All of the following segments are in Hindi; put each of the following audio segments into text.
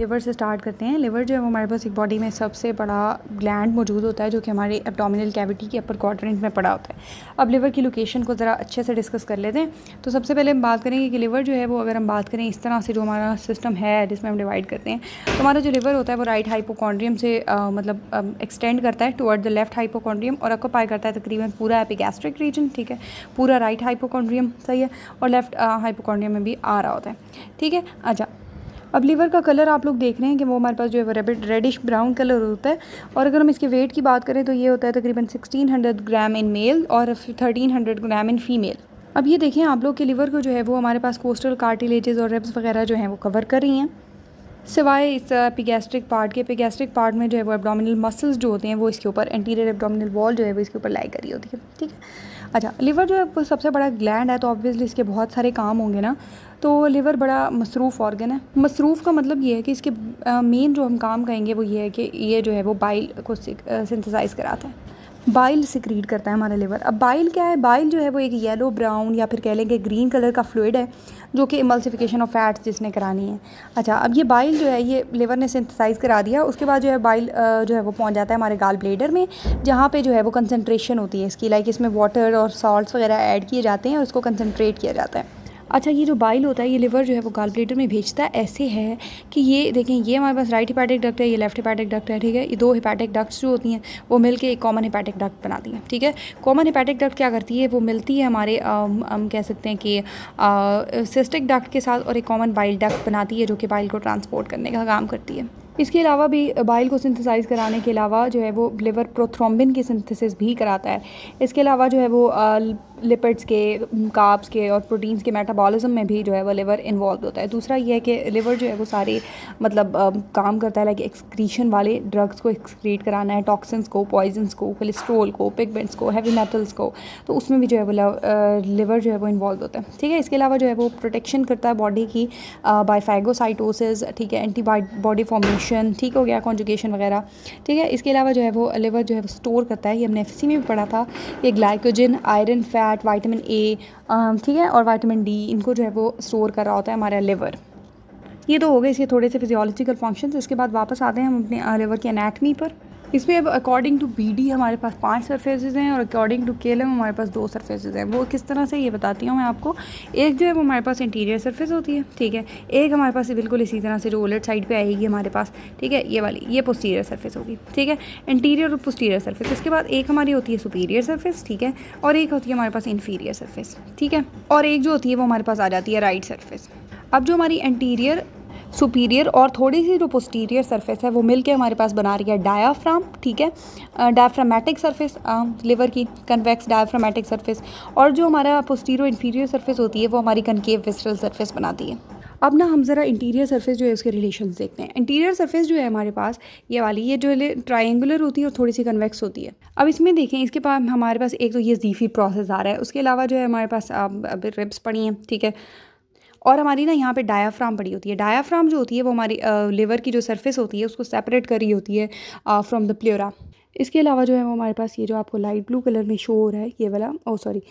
लिवर से स्टार्ट करते हैं। लिवर जो है वो हमारे पास एक बॉडी में सबसे बड़ा ग्लैंड मौजूद होता है जो कि हमारे एब्डोमिनल कैविटी के अपर क्वाड्रेंट में पड़ा होता है। अब लिवर की लोकेशन को ज़रा अच्छे से डिस्कस कर लेते हैं। तो सबसे पहले हम बात करेंगे कि लिवर जो है वो, अगर हम बात करें इस तरह से, जो हमारा सिस्टम है जिसमें हम डिवाइड करते हैं, तो हमारा जो लिवर होता है वो राइट हाइपोकॉन्ड्रियम से एक्सटेंड करता है टुवर्ड द लेफ्ट हाइपोकॉन्ड्रियम और ऑक्यूपाई करता है तकरीबन पूरा एपिगैस्ट्रिक रीजन, ठीक है, पूरा राइट हाइपोकॉन्ड्रियम, सही है, और लेफ्ट हाइपोकॉन्ड्रियम में भी आ रहा होता है, ठीक है। अच्छा, अब लिवर का कलर आप लोग देख रहे हैं कि वो हमारे पास जो है वो रेडिश ब्राउन कलर होता है। और अगर हम इसके वेट की बात करें तो ये होता है तकरीबन 1600 ग्राम इन मेल और 1300 ग्राम इन फीमेल। अब ये देखें आप लोग के लिवर को जो है वो हमारे पास कोस्टल कार्टिलेजेस और रिब्स वगैरह जो हैं वो कवर कर रही हैं, सिवाय इस एपिगैस्ट्रिक पार्ट के। एपिगैस्ट्रिक पार्ट में जो है वो एब्डोमिनल मसल्स जो होते हैं वो इसके ऊपर, एंटीरियर एब्डोमिनल वॉल जो है वो इसके ऊपर लाई करी होती है, ठीक है। अच्छा, लिवर जो है वो सबसे बड़ा ग्लैंड है तो ऑब्वियसली इसके बहुत सारे काम होंगे ना। तो लिवर बड़ा मसरूफ़ ऑर्गन है। मसरूफ़ का मतलब ये है कि इसके मेन जो हम काम कहेंगे वो ये है कि ये जो है वो बाइल को सिंथेसाइज़ कराता है, बाइल सिक्रीट करता है हमारा लिवर। अब बाइल क्या है? बाइल जो है वो एक येलो ब्राउन या फिर कह लेंगे ग्रीन कलर का फ्लूइड है जो कि इमल्सिफिकेशन ऑफ फैट्स जिसने करानी है। अच्छा, अब ये बाइल जो है ये लिवर ने सिंथेसाइज़ करा दिया, उसके बाद जो है बाइल जो है वो पहुंच जाता है हमारे गाल ब्लेडर में, जहाँ पे जो है वो कंसनट्रेशन होती है इसकी, लाइक इसमें वाटर और सॉल्ट्स वगैरह ऐड किए जाते हैं और उसको कंसनट्रेट किया जाता है। अच्छा, ये जो बाइल होता है ये लिवर जो है वो गाल ब्लेडर में भेजता है। ऐसे है कि ये देखें, ये हमारे पास राइट हेपेटिक डक्ट है, ये लेफ्ट हेपेटिक डक्ट है, ठीक है। ये दो हेपेटिक डक्ट्स जो होती हैं वो मिलके एक कॉमन हेपेटिक डक्ट बनाती हैं, ठीक है। कॉमन हेपेटिक डक्ट क्या करती है? वो मिलती है हमारे हम कह सकते हैं कि सिस्टिक डक्ट के साथ और एक कॉमन बाइल डक्ट बनाती है जो कि बाइल को ट्रांसपोर्ट करने का काम करती है। इसके अलावा भी बाइल को सिंथेसाइज़ कराने के अलावा जो है वो लिवर प्रोथ्रोम्बिन की सिंथेसिस भी कराता है। इसके अलावा जो है वो लिपिड्स के, कार्ब्स के और प्रोटीन्स के मेटाबॉलिज्म में भी जो है वो लिवर इन्वॉल्व होता है। दूसरा ये है कि लिवर जो है वो सारे काम करता है, लाइक एक्सक्रीशन वाले ड्रग्स को एक्सक्रीट कराना है, टॉक्सिन्स को, पॉइजन्स को, कोलेस्ट्रोल को, पिगमेंट्स को, हैवी मेटल्स को, तो उसमें भी जो है वो लिवर जो है वो इन्वॉल्व होता है, ठीक है। इसके अलावा जो है वो प्रोटेक्शन करता है बॉडी की बाय फैगोसाइटोसिस, ठीक है, एंटीबॉडी फॉर्मेशन, ठीक हो गया, कॉन्जुगेशन वगैरह, ठीक है। इसके अलावा जो है वो लिवर जो है वो स्टोर करता है, ये हमने एफसी में भी पढ़ा था, ये glycogen, iron, fat, vitamin A, ठीक है, और विटामिन डी, इनको जो है वो स्टोर कर रहा होता है हमारा लिवर। ये तो हो गए इसके थोड़े से फिजियोलॉजिकल फंक्शंस। इसके बाद वापस आते हैं हम अपने लिवर की एनाटमी पर। इसमें अब अकॉर्डिंग टू बीडी हमारे पास 5 सरफेसेस हैं और अकॉर्डिंग टू केलम हमारे पास 2 सरफेसेस हैं। वो किस तरह से ये बताती हूँ मैं आपको। एक जो है वो हमारे पास इंटीरियर सरफेस होती है, ठीक है। एक हमारे पास बिल्कुल इसी तरह से जो उलट साइड पे आएगी हमारे पास, ठीक है, ये वाली, ये पोस्टीरियर सरफेस होगी, ठीक है, इंटीरियर और पोस्टीरियर सरफेस। इसके बाद एक हमारी होती है सुपीरियर सरफेस, ठीक है, और एक होती है हमारे पास इंफीरियर सरफेस, ठीक है, और एक जो होती है वो हमारे पास आ जाती है राइट सरफेस। अब जो हमारी एंटीरियर, सुपीरियर और थोड़ी सी जो पोस्टीरियर सरफेस है वो मिलके हमारे पास बना रही है डायाफ्राम, ठीक है, डायफ्रामेटिक सरफेस लिवर की, कन्वेक्स डायफ्रामेटिक सरफेस। और जो हमारा पोस्टीरियर इंफीरियर सरफेस होती है वो हमारी कनकेव विसरल सरफेस बनाती है। अब ना हम ज़रा इंटीरियर सरफेस जो है उसके रिलेशंस देखते हैं। इंटीरियर सरफेस जो है हमारे पास ये वाली, ये जो ट्रायंगुलर होती है और थोड़ी सी कन्वेक्स होती है। अब इसमें देखें, इसके पास हमारे पास एक तो ये ज़ीफ़ी प्रोसेस आ रहा है, उसके अलावा जो है हमारे पास रिब्स पड़ी हैं, ठीक है, और हमारी ना यहाँ पे डायाफ्राम पड़ी होती है। डायाफ्राम जो होती है वो हमारी लिवर की जो सरफेस होती है उसको सेपरेट कर रही होती है फ्रॉम द प्लेरा। इसके अलावा जो है वो हमारे पास ये जो आपको लाइट ब्लू कलर में शो हो रहा है, ये वाला, सॉरी,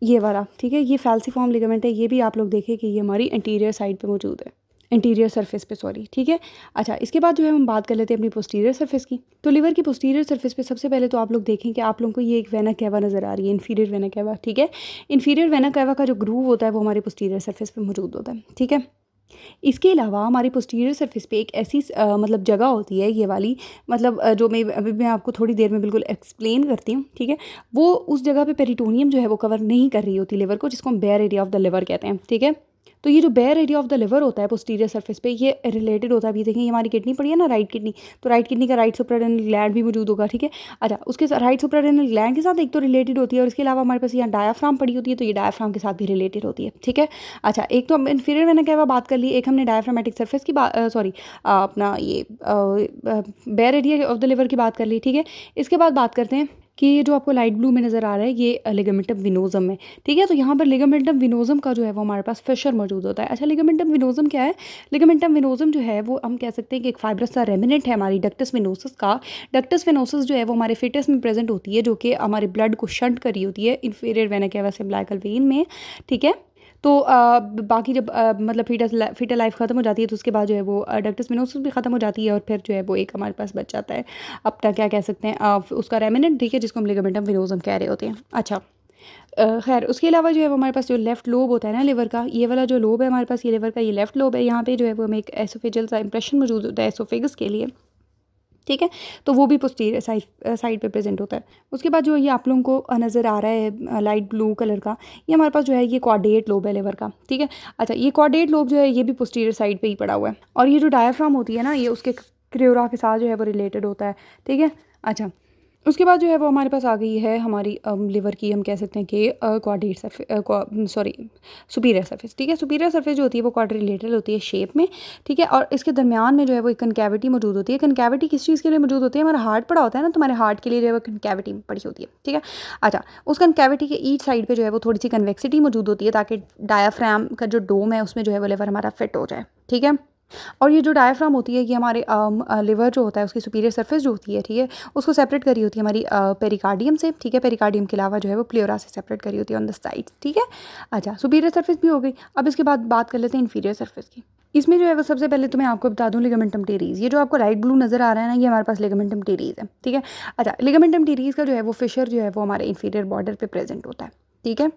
ये वाला, ठीक है, ये फैल्सीफॉर्म लिगामेंट है। ये भी आप लोग देखें कि ये हमारी इंटीरियर साइड पे मौजूद है, इंटीरियर सरफेस पे, सॉरी, ठीक है। अच्छा, इसके बाद जो है हम बात कर लेते हैं अपनी पोस्टीरियर सरफेस की। तो लिवर की पोस्टीरियर सरफेस पे सबसे पहले तो आप लोग देखें कि आप लोगों को ये एक वेना कैवा नज़र आ रही है, इन्फीरियर वेना कैवा, ठीक है। इन्फीरियर वेना कैवा का जो ग्रूव होता है वो हमारी पोस्टीरियर सरफेस पे मौजूद होता है, ठीक है। इसके अलावा हमारी पोस्टीरियर सरफेस पे एक ऐसी जगह होती है, ये वाली, जो मैं आपको थोड़ी देर में बिल्कुल एक्सप्लेन करती हूँ, ठीक है। वो उस जगह पे पेरिटोनियम जो है वो कवर नहीं कर रही होती लिवर को, जिसको हम bare area of the liver कहते हैं, ठीक है। तो ये जो bare area of the liver होता है पोस्टीरियर सरफेस पे, ये रिलेटेड होता है, अभी देखें ये हमारी किडनी पड़ी है ना, राइट किडनी, तो राइट किडनी का राइट सुप्रारेनल ग्लैंड भी मौजूद होगा, ठीक है। अच्छा, उसके राइट सुप्रारेनल ग्लैंड के साथ एक तो रिलेटेड होती है और इसके अलावा हमारे पास यहाँ डायाफ्राम पड़ी होती है, तो ये डायाफ्राम के साथ भी रिलेटेड होती है, ठीक है। अच्छा, एक तो हम इन्फीरियर वेना कैवा बात कर ली, एक हमने डायाफ्रामेटिक सरफेस की बात, सॉरी, अपना ये bare area of the liver की बात कर ली, ठीक है। इसके बाद बात करते हैं कि ये जो आपको लाइट ब्लू में नज़र आ रहा है ये लिगामेंटम विनोजम है, ठीक है। तो यहाँ पर लिगामेंटम विनोजम का जो है वो हमारे पास फिशर मौजूद होता है। अच्छा, लिगामेंटम विनोजम क्या है? लिगामेंटम विनोजम जो है वो हम कह सकते हैं कि एक फाइब्रस सा रेमिनेंट है हमारी डक्टस विनोसस का। डक्टस विनोसस जो है वो हमारे फिटस में प्रेजेंट होती है, जो कि हमारे ब्लड को शंट करी होती है इन्फीरियर वेना कैवा से अम्बिलिकल वेन में, ठीक है। तो बाकी जब मतलब फीटल लाइफ ख़त्म हो जाती है तो उसके बाद जो है वो डक्टस मिनोसस भी ख़त्म हो जाती है और फिर जो है वो एक हमारे पास बच जाता है अपना क्या कह सकते हैं उसका रेमिनेंट, ठीक है, जिसको हम लिगामेंटम वेनोसम कह रहे होते हैं। अच्छा, खैर उसके अलावा जो है वो हमारे पास जो लेफ़्ट लोब होता है ना लिवर का, ये वाला जो लोब है हमारे पास, ये लिवर का ये लेफ़्ट लोब है, यहाँ पे जो है वो हमें एक एसोफेजियल सा इंप्रेशन मौजूद होता है एसोफेगस के लिए, ठीक है, तो वो भी पोस्टीरियर साइड पे प्रेजेंट होता है। उसके बाद जो ये आप लोगों को नज़र आ रहा है लाइट ब्लू कलर का, ये हमारे पास जो है ये क्वाड्रेट लोब है लिवर का, ठीक है। अच्छा, ये क्वाड्रेट लोब जो है ये भी पोस्टीरियर साइड पे ही पड़ा हुआ है और ये जो डायाफ्राम होती है ना ये उसके क्रियोरा के साथ जो है वो रिलेटेड होता है, ठीक है। अच्छा, उसके बाद जो है वो हमारे पास आ गई है हमारी लिवर की, हम कह सकते हैं कि quadrate surface, sorry superior surface, ठीक है। सुपीरियर सरफेस जो होती है वो क्वाड्रिलेटरल होती है शेप में, ठीक है, और इसके दरमियान में जो है वो एक कनकैविटी मौजूद होती है। कनकैविटी किस चीज़ के लिए मौजूद होती है? हमारा हार्ट पड़ा होता है ना, तो हमारे हार्ट के लिए जो है वो कनकैविटी पड़ी होती है, ठीक है। अच्छा, उस कनकैविटी के ईच साइड पर जो है वो थोड़ी सी कन्वेक्सिटी मौजूद होती है ताकि डायाफ्राम का जो डोम है उसमें जो है वो लिवर हमारा फिट हो जाए, ठीक है। और ये जो डायाफ्राम होती है ये हमारे लिवर जो होता है उसकी सुपीरियर सरफेस जो होती है, ठीक है, उसको सेपरेट करी होती है हमारी पेरिकार्डियम से, ठीक है। पेरिकार्डियम के अलावा जो है वो प्लेरा से सेपरेट करी होती है ऑन द साइड, ठीक है। अच्छा, सुपीरियर सरफेस भी हो गई। अब इसके बाद बात कर लेते हैं इन्फीरियर सरफेस की। इसमें जो है वो सबसे पहले तो मैं आपको बता दूं लिगामेंटम टेरीज, ये जो आपको लाइट ब्लू नज़र आ रहा है ना ये हमारे पास लिगामेंटम टेरीज है, ठीक है। अच्छा, लिगामेंटम टेरीज का जो है वो फिशर जो है वो हमारे इन्फीरियर बॉर्डर पे प्रेजेंट होता है, ठीक है।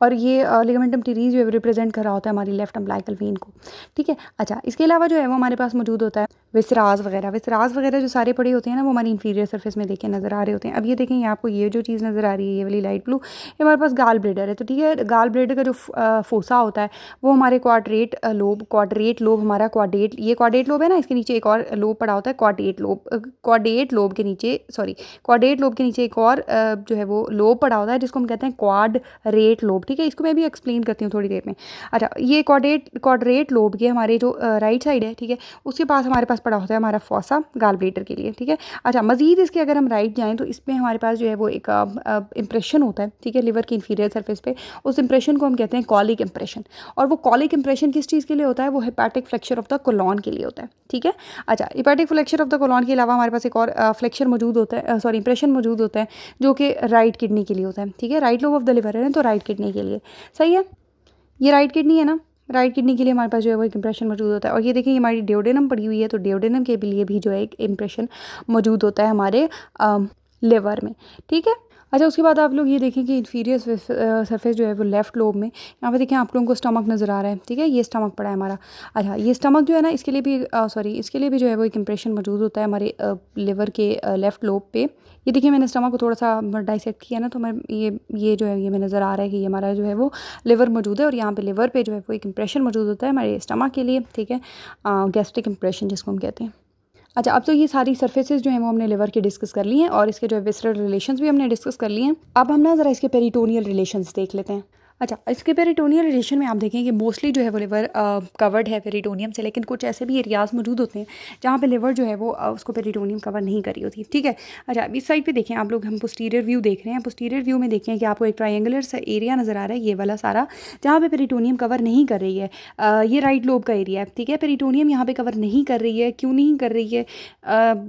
और ये लिगामेंटम टेरीज जो है रिप्रेजेंट कर रहा होता है हमारी लेफ्ट अम्बिलिकल वेन को, ठीक है। अच्छा, इसके अलावा जो है वो हमारे पास मौजूद होता है विसराज वगैरह जो सारे पड़े होते हैं ना वो हमारी इन्फीरियर सरफेस में देखें नज़र आ रहे होते हैं। अब ये देखें, ये आपको ये जो चीज़ नज़र आ रही है ये वाली लाइट ब्लू, ये हमारे पास गाल ब्लेडर है, तो ठीक है। गाल ब्लेडर का जो फोसा होता है वो हमारे क्वाड्रेट लोब हमारा ये क्वाड्रेट लोब है ना, इसके नीचे एक और लोब पड़ा होता है क्वाड्रेट लोब के नीचे एक और जो है वो लोब पड़ा होता है जिसको हम कहते हैं क्वाड्रेट लोब, ठीक है। इसको मैं भी एक्सप्लेन करती हूँ थोड़ी देर में। अच्छा, ये क्वाड्रेट लोब के हमारे जो राइट साइड है, ठीक है, उसके पास हमारे पास पड़ा होता है हमारा फॉसा गाल ब्लेडर के लिए, ठीक है। अच्छा, मजीद इसके अगर हम राइट जाएँ तो इसमें हमारे पास जो है वो एक इंप्रेशन होता है, ठीक है, लिवर की इन्फीरियर सरफेस पे। उस इंप्रेशन को हम कहते हैं कॉलिक इंप्रेशन, और वो कॉलिक इंप्रेशन किस चीज़ के लिए होता है? वो hepatic flexure of the colon के लिए होता है, ठीक है। अच्छा, hepatic flexure of the colon के अलावा हमारे पास एक और फ्लेक्चर मौजूद होता है, सॉरी इंप्रेशन मौजूद होता है जो कि राइट किडनी के लिए होता है, ठीक है। Right lobe of the liver है ना, तो राइट किडनी के लिए, सही है। ये राइट किडनी है ना, राइट किडनी के लिए हमारे पास जो है वो एक इंप्रेशन मौजूद होता है। और ये देखिए, ये हमारी डिओडेनम पड़ी हुई है, तो डिओडेनम के लिए भी जो है एक इंप्रेशन मौजूद होता है हमारे लिवर में, ठीक है। अच्छा, उसके बाद आप लोग ये देखें कि इन्फीरियर सरफेस जो है वो लेफ्ट लोब में, यहाँ पे देखें आप लोगों को स्टमक नज़र आ रहा है, ठीक है, ये स्टमक पड़ा है हमारा। अच्छा, ये स्टमक जो है ना इसके लिए भी जो है वो एक इंप्रेशन मौजूद होता है हमारे लिवर के लेफ्ट लोब पे। ये देखिए, मैंने स्टमक को थोड़ा सा डाइसेक्ट किया ना, तो मैं ये जो है ये मैं नज़र आ रहा है कि ये हमारा जो है वो लिवर मौजूद है और यहाँ पे लिवर पे जो है वो एक इंप्रेशन मौजूद होता है हमारे स्टमक के लिए, ठीक है, गैस्ट्रिक इंप्रेशन जिसको हम कहते हैं। अच्छा, अब तो ये सारी सर्फेसेस जो हैं वो हमने लिवर के डिस्कस कर ली हैं और इसके जो है विसरल रिलेशंस भी हमने डिस्कस कर लिए हैं। अब हम ना ज़रा इसके पेरिटोनियल रिलेशंस देख लेते हैं। अच्छा, इसके पेरिटोनियल रिलेशन में आप देखें कि मोस्टली जो है वो लिवर कवर्ड है पेरिटोनियम से, लेकिन कुछ ऐसे भी एरियाज मौजूद होते हैं जहाँ पे लिवर जो है वो उसको पेरिटोनियम कवर नहीं करी होती, ठीक है। अच्छा, इस साइड पे देखें आप लोग, हम पोस्टीरियर व्यू देख रहे हैं। पोस्टीरियर व्यू में देखें कि आपको एक ट्रायंगुलर सा एरिया नज़र आ रहा है, ये वाला सारा, जहाँ पे पेरिटोनियम कवर नहीं कर रही है। ये राइट लोब का एरिया है, ठीक है। पेरिटोनियम यहाँ पे कवर नहीं कर रही है, क्यों नहीं कर रही है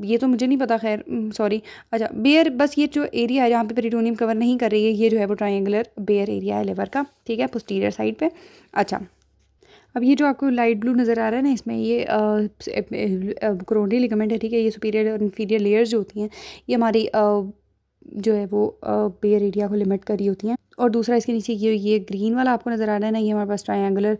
ये तो मुझे नहीं पता, खैर सॉरी। अच्छा, बेयर, बस ये जो एरिया है जहाँ पे पेरिटोनियम कवर नहीं कर रही है ये जो है वो ट्रायंगुलर बेयर एरिया है लिवर का, ठीक है, पोस्टीरियर साइड पे। अच्छा, अब ये जो आपको लाइट ब्लू नज़र आ रहा है ना, इसमें ये कोरोनरी लिगामेंट है, ठीक है। ये सुपीरियर और इन्फीरियर लेयर्स जो होती हैं ये हमारी जो है वो बेयर एरिया को लिमिट करी होती हैं। और दूसरा इसके नीचे ये ग्रीन वाला आपको नज़र आ रहा है ना, ये हमारे पास ट्रायंगुलर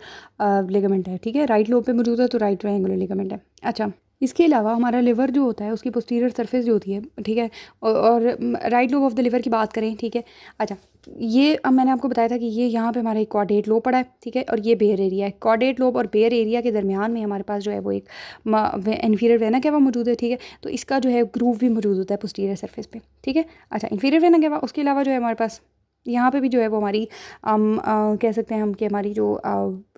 लिगामेंट है, ठीक है, राइट लोब पे मौजूद है, तो राइट ट्रायंगुलर लिगामेंट है। अच्छा, इसके अलावा हमारा लिवर जो होता है उसकी पोस्टीरियर सरफेस जो होती है, ठीक है, और right lobe of the liver की बात करें, ठीक है। अच्छा, ये अब मैंने आपको बताया था कि ये यहाँ पे हमारा एक क्वाड्रेट लोब पड़ा है, ठीक है, और ये बेयर एरिया है। क्वाड्रेट लोब और बेयर एरिया के दरमियान में हमारे पास जो है वो एक इन्फीरियर वेना केवा मौजूद है, ठीक है, तो इसका जो है ग्रूव भी मौजूद होता है पोस्टीरियर सरफेस पे, ठीक है। अच्छा, इन्फीरियर वेना केवा, उसके अलावा जो है हमारे पास यहाँ पे भी जो है वो हमारी कह सकते हैं हम कि हमारी जो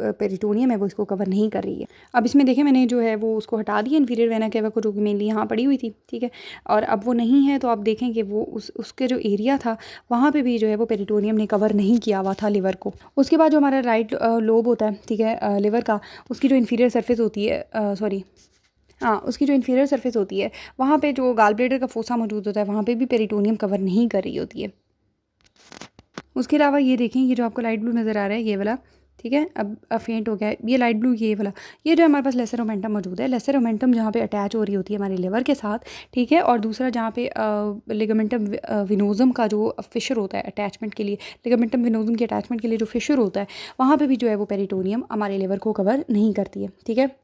पेरिटोनियम है वो इसको कवर नहीं कर रही है। अब इसमें देखें, मैंने जो है वो उसको हटा दिया इन्फीरियर वेना केवा को, जो कि मेनली यहाँ पड़ी हुई थी, ठीक है, और अब वो नहीं है, तो आप देखें कि वो उसके जो एरिया था वहाँ पे भी जो है वो पेरिटोनियम ने कवर नहीं किया हुआ था लिवर को। उसके बाद जो हमारा राइट लोब होता है, ठीक है, लिवर का, उसकी जो इन्फीरियर सरफेस होती है, उसकी जो इन्फीरियर सरफेस होती है वहाँ पे जो गाल ब्लेडर का फोसा मौजूद होता है वहाँ पे भी पेरिटोनियम कवर नहीं कर रही होती है। उसके अलावा ये देखें, ये जो आपको लाइट ब्लू नज़र आ रहा है ये वाला, ठीक है। अब फेंट हो गया है, ये लाइट ब्लू ये वाला, ये जो हमारे पास लेसर ओमेंटम मौजूद है। लेसर ओमेंटम जहाँ पे अटैच हो रही होती है हमारे लिवर के साथ, ठीक है। और दूसरा जहाँ पे लिगामेंटम विनोजम का जो फिशर होता है अटैचमेंट के लिए, लिगामेंटम विनोजम के अटैचमेंट के लिए जो फिशर होता है, वहाँ पे भी जो है वो पेरिटोनियम हमारे लिवर को कवर नहीं करती है, ठीक है।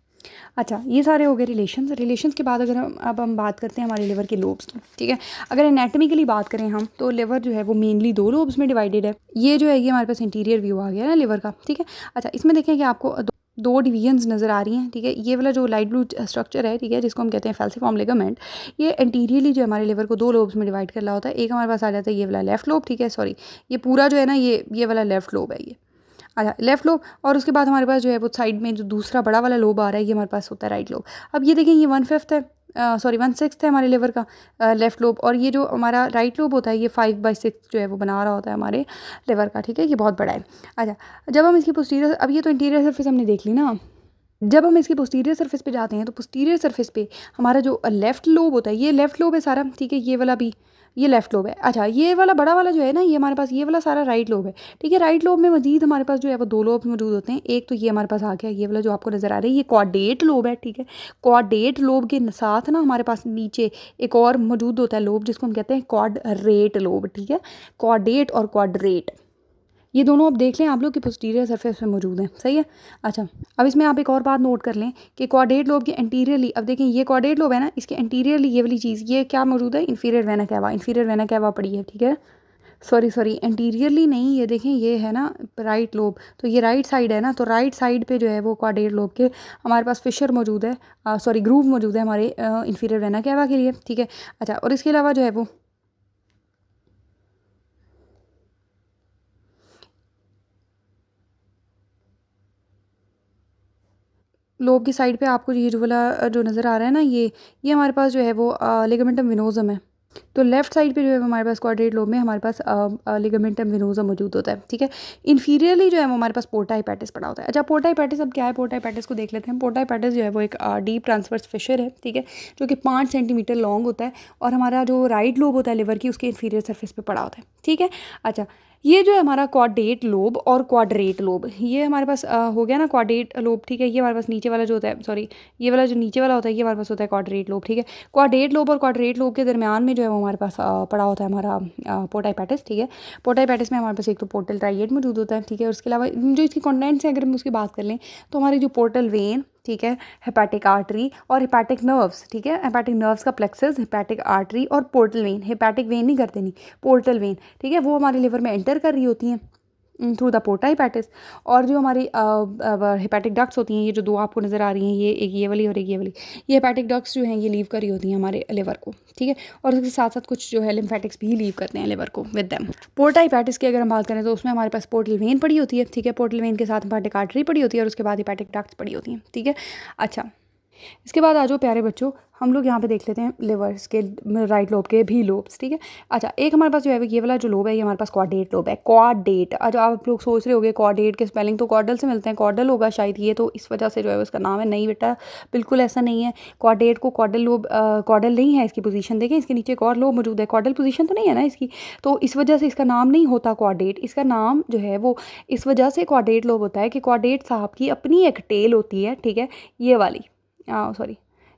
अच्छा, ये सारे हो गए रिलेशंस के बाद अगर हम बात करते हैं हमारे लिवर के लोब्स की, ठीक है। अगर एनाटॉमिकली बात करें हम, तो लिवर जो है वो मेनली 2 लोब्स में डिवाइडेड है। ये जो है ये हमारे पास इंटीरियर व्यू आ गया ना लिवर का, ठीक है। अच्छा, इसमें देखें कि आपको दो डिवीजन्स नज़र आ रही हैं, ठीक है। ये वाला जो लाइट ब्लू स्ट्रक्चर है, ठीक है, जिसको हम कहते हैं फैल्सिफॉर्म लिगामेंट, ये एंटीरियरली जो हमारे लिवर को 2 लोब्स में डिवाइड कर रहा होता है। एक हमारे पास आ जाता है ये वाला लेफ्ट लोब, ठीक है, सॉरी, ये पूरा जो है ना ये वाला लेफ्ट लोब है ये। अच्छा, लेफ्ट लोब, और उसके बाद हमारे पास जो है वो साइड में जो दूसरा बड़ा वाला लोब आ रहा है, ये हमारे पास होता है राइट लोब। अब ये देखें, ये 1/5 है, सॉरी 1/6 है हमारे लिवर का लेफ्ट लोब, और ये जो हमारा राइट लोब होता है ये 5/6 जो है वो बना रहा होता है हमारे लिवर का, ठीक है। ये बहुत बड़ा है। अच्छा, जब हम इसकी पोस्टीरियर, अब ये तो इंटीरियर सरफेस हमने देख ली ना, जब हम इसकी पोस्टीरियर सरफेस पे जाते हैं तो पोस्टीरियर सरफेस पे हमारा जो लेफ्ट लोब होता है, ये लेफ्ट लोब है सारा, ठीक है। ये वाला भी ये लेफ्ट लोब है। अच्छा, ये वाला बड़ा वाला जो है ना, ये हमारे पास ये वाला सारा राइट लोब है, ठीक है। राइट लोब में मजीद हमारे पास जो है वो 2 लोब मौजूद होते हैं। एक तो ये हमारे पास आ गया, ये वाला जो आपको नज़र आ रहा है, ये क्वाड्रेट लोब है, ठीक है। क्वाड्रेट लोब के साथ ना हमारे पास नीचे एक और मौजूद होता है लोब, जिसको हम कहते हैं क्वाड्रेट लोब, ठीक है। क्वाड्रेट और क्वाड्रेट, ये दोनों अब देख लें आप लोग कि पोस्टीरियर सरफेस में मौजूद हैं, सही है। अच्छा, अब इसमें आप एक और बात नोट कर लें कि क्वाड्रेट लोब के एंटीरियरली, अब देखें ये क्वाड्रेट लोब है ना, इसके एंटीरियरली ये वाली चीज़, ये क्या मौजूद है, inferior vena cava, inferior vena cava पड़ी है, ठीक है। सॉरी एंटीरियरली नहीं, ये देखें ये है ना राइट लोब, तो ये राइट साइड है ना, तो राइट साइड पे जो है वो क्वाड्रेट लोब के हमारे पास फिशर मौजूद है, सॉरी ग्रूव मौजूद है हमारे इंफीरियर वेना कैवा के लिए, ठीक है। अच्छा, और इसके अलावा जो है वो लोब की साइड पे आपको ये जो वाला जो नज़र आ रहा है ना, ये हमारे पास जो है वो लिगामेंटम विनोजम है। तो लेफ्ट साइड पे जो है हमारे पास क्वाड्रेट लोब में हमारे पास लिगामेंटम विनोजम मौजूद होता है, ठीक है। इन्फीरियरली जो है वो हमारे पास पोर्टा हेपेटिस पड़ा होता है। अच्छा, पोर्टा हेपेटिस अब क्या है, पोर्टा हेपेटिस को देख लेते हैं। पोर्टा हेपेटिस जो है वो एक डीप ट्रांसवर्स फिशर है, ठीक है, जो कि 5 सेंटीमीटर लॉन्ग होता है, और हमारा जो राइट लोब होता है लिवर की, उसके इन्फीरियर सरफेस पे पड़ा होता है, ठीक है। अच्छा, ये जो है हमारा क्वाड्रेट लोब और क्वाड्रेट लोब, ये हमारे पास हो गया ना क्वाड्रेट लोब, ठीक है। ये हमारे पास नीचे वाला जो होता है, सॉरी ये वाला जो नीचे वाला होता है, ये हमारे पास होता है क्वाड्रेट लोब, ठीक है। क्वाड्रेट लोब और क्वाड्रेट लोब के दरमियान में जो है वो हमारे पास पड़ा होता है हमारा पोर्टा हेपेटिस, ठीक है। पोर्टा हेपेटिस में हमारे पास एक तो पोर्टल ट्राइएट मौजूद होता है, ठीक है। और उसके अलावा जो इसकी कंटेंट्स हैं अगर हम उसकी बात कर लें, तो हमारी जो पोर्टल वेन, ठीक है, हेपेटिक आर्टरी और हेपेटिक नर्व्स, ठीक है, हेपेटिक नर्व्स का प्लेक्सस, हेपेटिक आर्टरी और पोर्टल वेन, हेपेटिक वेन नहीं करते, नहीं पोर्टल वेन, ठीक है, वो हमारे लिवर में एंटर कर रही होती हैं थ्रू द पोर्टा हेपेटिस। और जो हमारी हेपेटिक डक्ट्स होती हैं, ये जो 2 आपको नज़र आ रही हैं, ये एक ये वाली और एक ये वाली, ये हेपेटिक डक्ट्स जो हैं ये लीव कर रही होती हैं हमारे लिवर को, ठीक है। और उसके साथ साथ कुछ जो है लिम्फेटिक्स भी लीव करते हैं लिवर को विद देम। पोर्टा हेपेटिस की अगर हम बात करें तो उसमें हमारे पास पोर्टल वेन पड़ी होती है, ठीक है। पोर्टल वेन के साथ हेपेटिक आर्टरी पड़ी होती है, और उसके बाद हेपेटिक डक्ट्स पड़ी होती हैं, ठीक है। अच्छा, इसके बाद आ जाओ प्यारे बच्चों, हम लोग यहाँ पे देख लेते हैं लिवर्स के राइट लोब के भी लोब्स, ठीक है। अच्छा, एक हमारे पास जो है ये वाला जो लोब है, ये हमारे पास क्वाड्रेट लोब है, क्वाड्रेट। अच्छा, आप लोग सोच रहे होगे क्वाड्रेट के स्पेलिंग तो कॉर्डल से मिलते हैं, कॉर्डल होगा शायद ये, तो इस वजह से जो है उसका नाम है, नहीं बेटा बिल्कुल ऐसा नहीं है। क्वाड्रेट को कॉर्डल लोब, कॉर्डल नहीं है इसकी पोजीशन, देखें इसके नीचे एक और लोब मौजूद है, कॉर्डल पोजीशन तो नहीं है ना इसकी, तो इस वजह से इसका नाम नहीं होता क्वाड्रेट। इसका नाम जो है वो इस वजह से क्वाड्रेट लोब होता है कि क्वाड्रेट साहब की अपनी एक टेल होती है, ठीक है, ये वाली, सॉरी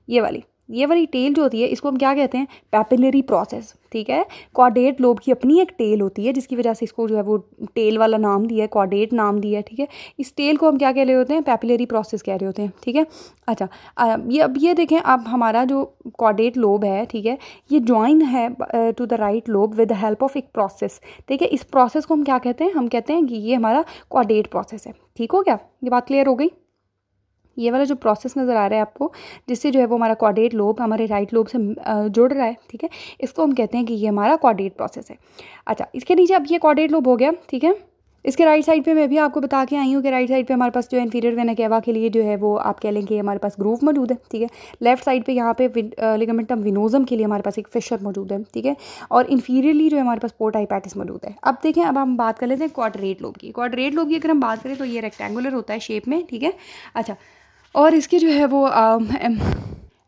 ये वाली टेल जो होती है, इसको हम क्या कहते हैं, पैपिलरी प्रोसेस, ठीक है। क्वाड्रेट लोब की अपनी एक टेल होती है, जिसकी वजह से इसको जो है वो टेल वाला नाम दिया है, क्वाड्रेट नाम दिया है, ठीक है। इस टेल को हम क्या कह रहे होते हैं, पैपिलरी प्रोसेस कह रहे होते हैं, ठीक है। अच्छा, अब ये देखें, अब हमारा जो क्वाड्रेट लोब है, ठीक है, ये ज्वाइन है to the right lobe with the help of एक प्रोसेस, ठीक है। इस प्रोसेस को हम क्या कहते हैं, हम कहते हैं कि ये हमारा क्वाड्रेट प्रोसेस है, ठीक हो गया, ये बात क्लियर हो गई। ये वाला जो प्रोसेस नज़र आ रहा है आपको, जिससे जो है वो हमारा क्वाड्रेट लोब हमारे राइट लोब से जुड़ रहा है, ठीक है, इसको हम कहते हैं कि ये हमारा क्वाड्रेट प्रोसेस है। अच्छा, इसके नीचे अब ये क्वाड्रेट लोब हो गया, ठीक है। इसके राइट साइड पे मैं भी आपको बता के आई हूँ कि राइट साइड पे हमारे पास जो इंफीरियर वेना कैवा के लिए जो है वो आप कह लेंगे हमारे पास ग्रूव मौजूद है, ठीक है। लेफ्ट साइड पे यहाँ पे लिगामेंटम विनोजम के लिए हमारे पास एक फिशर मौजूद है, ठीक है। और इन्फीरियरली जो है हमारे पास पोर्टा हेपेटिस मौजूद है। अब देखें, अब हम बात कर लेते हैं क्वाड्रेट लोब की। क्वाड्रेट लोब की अगर हम बात करें तो ये रेक्टेंगुलर होता है शेप में, ठीक है। अच्छा, और इसके जो है वो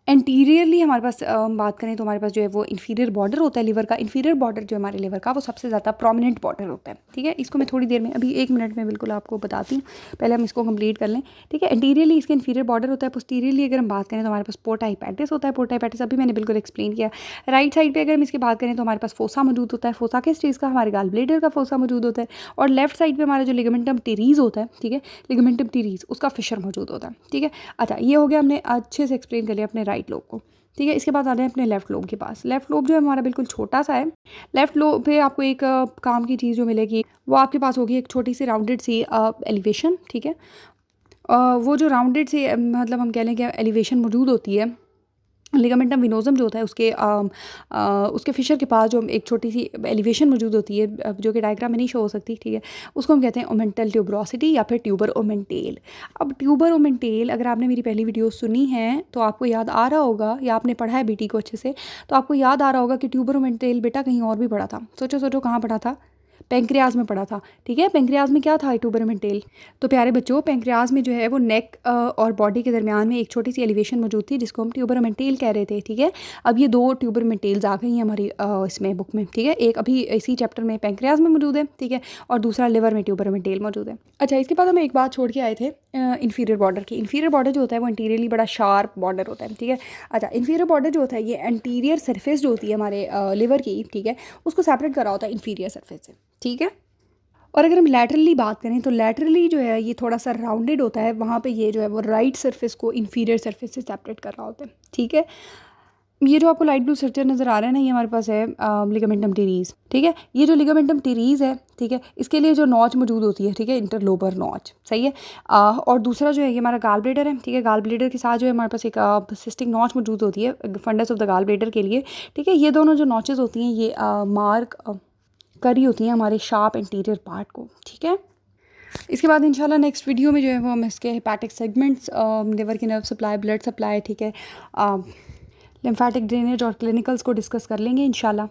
एंटीरियरली हमारे पास बात करें तो हमारे पास जो है वो इन्फीरियर बॉर्डर होता है लिवर का। इन्फीरियर बॉर्डर जो है हमारे लिवर का वो सबसे ज़्यादा प्रोमिनेंट बॉर्डर होता है, ठीक है। इसको मैं थोड़ी देर में, अभी 1 मिनट में बिल्कुल आपको बताती हूँ, पहले हम इसको कंप्लीट कर लें, ठीक है। एंटीरियरली इसके इन्फीरियर बॉर्डर होता है। पोस्टीरियरली अगर हम बात करें तो हमारे पास पोर्टा हेपेटिस होता है। पोर्टा हेपेटिस अभी मैंने बिल्कुल एक्सप्लेन किया। राइट साइड पर अगर हम इसकी बात करें तो हमारे पास फोसा मौजूद होता है। फोसा किस चीज़ का? हमारे गाल ब्लेडर का फोसा मौजूद होता है। और लेफ्ट साइड पर हमारा जो लिगामेंटम टेरीज होता है, ठीक है, लिगामेंटम टेरीज उसका फिशर मौजूद होता है, ठीक है। अच्छा, ये हो गया, हमने अच्छे से एक्सप्लेन कर लिया अपने राइट लोब को, ठीक है। इसके बाद आ रहे हैं अपने लेफ़्ट लोब के पास। लेफ़्ट लोब जो है हमारा बिल्कुल छोटा सा है। लेफ़्ट लोब पे आपको एक काम की चीज़ जो मिलेगी वो आपके पास होगी एक छोटी सी राउंडेड सी एलिवेशन, ठीक है। वो जो राउंडेड सी मतलब हम कह लें कि एलिवेशन मौजूद होती है लिगामेंटम विनोजम जो होता है उसके फिशर के पास जो एक छोटी सी एलिवेशन मौजूद होती है जो कि डायग्राम में नहीं शो हो सकती, ठीक है, उसको हम कहते हैं ओमेंटल ट्यूबरोसिटी या फिर ट्यूबर ओमेंटेल। अब ट्यूबर ओमेंटेल अगर आपने मेरी पहली वीडियो सुनी है तो आपको याद आ रहा होगा, या आपने पढ़ा है बीटी को अच्छे से, तो आपको याद आ रहा होगा कि ट्यूबर ओमेंटेल बेटा कहीं और भी पढ़ा था। सोचो कहाँ पढ़ा था? पेंक्रियाज में पढ़ा था, ठीक है। पेंक्रियाज में क्या था? ट्यूबर ओमेंटेल। तो प्यारे बच्चों, पेंक्रियाज में जो है वो नेक और बॉडी के दरमियान में एक छोटी सी एलिवेशन मौजूद थी जिसको हम ट्यूबर ओमेंटेल कह रहे थे, ठीक है। अब ये 2 ट्यूबर ओमेंटेल्स आ गई हैं हमारी इसमें बुक में, ठीक है। एक अभी इसी चैप्टर में पेंक्रियाज में मौजूद है, ठीक है, और दूसरा लिवर में ट्यूबर ओमेंटेल मौजूद है। अच्छा, इसके बाद हम एक बात छोड़ के आए थे इन्फीरियर बॉर्डर की। इन्फीरियर बॉर्डर जो होता है वो इंटीरियरली बड़ा शार्प बॉर्डर होता है, ठीक है। अच्छा, इन्फीरियर बॉर्डर जो होता है ये एंटीरियर सरफेस जो होती है हमारे लिवर की, ठीक है, उसको सेपरेट करा होता है इन्फीरियर सरफेस से, ठीक है। और अगर हम लैटरली बात करें तो लैटरली जो है ये थोड़ा सा राउंडेड होता है, वहाँ पे ये जो है वो राइट सरफेस को इन्फीरियर सरफेस से सेपरेट कर रहा होता है, ठीक है। ये जो आपको लाइट ब्लू स्ट्रक्चर नज़र आ रहा है ना, ये हमारे पास है लिगामेंटम टेरीज, ठीक है। ये जो लिगामेंटम टेरीज है, ठीक है, इसके लिए जो नॉच मौजूद होती है, ठीक है, इंटरलोबर नॉच, सही है। और दूसरा जो है ये हमारा गाल ब्लेडर है, ठीक है। गाल ब्लेडर के साथ जो है हमारे पास एक सिस्टिक नॉच मौजूद होती है fundus of the gall bladder के लिए, ठीक है। ये दोनों जो नॉचेज होती हैं ये मार्क करी होती हैं हमारे शार्प इंटीरियर पार्ट को, ठीक है। इसके बाद इंशाल्लाह नेक्स्ट वीडियो में जो है वो हम इसके हेपेटिक सेगमेंट्स, लिवर की नर्व सप्लाई, ब्लड सप्लाई, ठीक है, लिम्फेटिक ड्रेनेज और क्लिनिकल्स को डिस्कस कर लेंगे इंशाल्लाह।